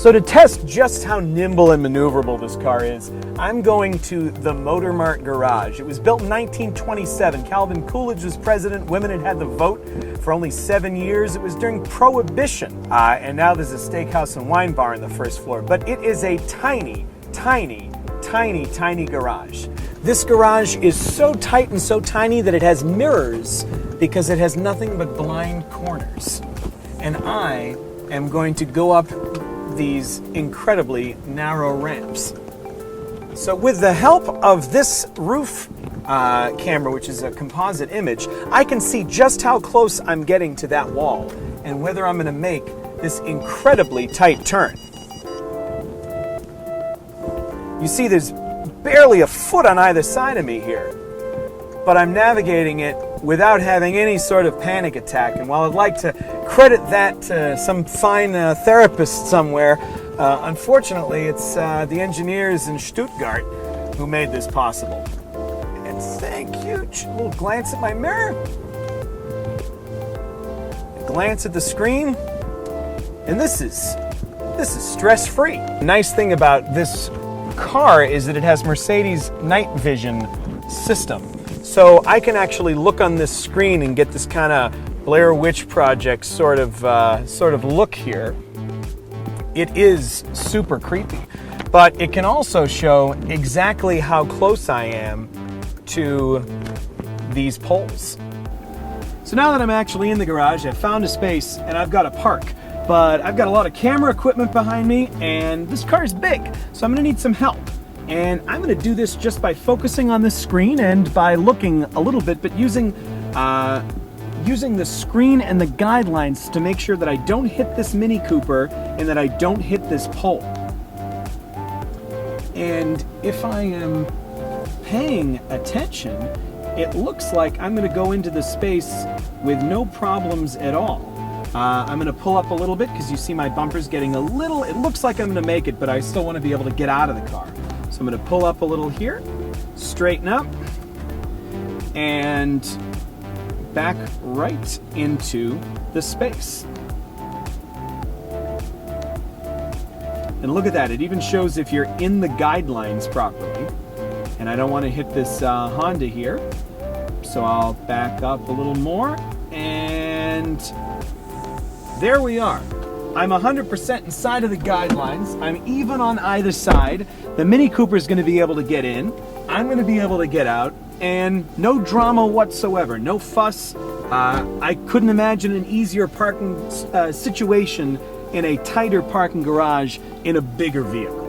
So to test just how nimble and maneuverable this car is, I'm going to the Motor Mart garage. It was built in 1927. Calvin Coolidge was president. Women had the vote for only 7 years. It was during Prohibition. And now there's a steakhouse and wine bar on the first floor. But it is a tiny, tiny, tiny, tiny garage. This garage is so tight and so tiny that it has mirrors because it has nothing but blind corners. And I am going to go up these incredibly narrow ramps. So with the help of this roof camera, which is a composite image, I can see just how close I'm getting to that wall and whether I'm going to make this incredibly tight turn. You see there's barely a foot on either side of me here, but I'm navigating it without having any sort of panic attack. And while I'd like to credit that to some fine therapist somewhere, unfortunately it's the engineers in Stuttgart who made this possible. And thank you. A little glance at my mirror, a glance at the screen, and this is stress-free. The nice thing about this car is that it has Mercedes night vision system. So I can actually look on this screen and get this kind of Blair Witch Project sort of look here. It is super creepy, but it can also show exactly how close I am to these poles. So now that I'm actually in the garage, I've found a space and I've got to park. But I've got a lot of camera equipment behind me and this car is big, so I'm gonna need some help. And I'm gonna do this just by focusing on this screen and by looking a little bit, but using the screen and the guidelines to make sure that I don't hit this Mini Cooper and that I don't hit this pole. And if I am paying attention, it looks like I'm gonna go into the space with no problems at all. I'm going to pull up a little bit because you see my bumper's getting a little, it looks like I'm going to make it, but I still want to be able to get out of the car. So I'm going to pull up a little here, straighten up, and back right into the space. And look at that, it even shows if you're in the guidelines properly. And I don't want to hit this Honda here, so I'll back up a little more, and there we are. I'm 100% inside of the guidelines. I'm even on either side. The Mini Cooper is going to be able to get in. I'm going to be able to get out, and no drama whatsoever, no fuss. I couldn't imagine an easier parking situation in a tighter parking garage in a bigger vehicle.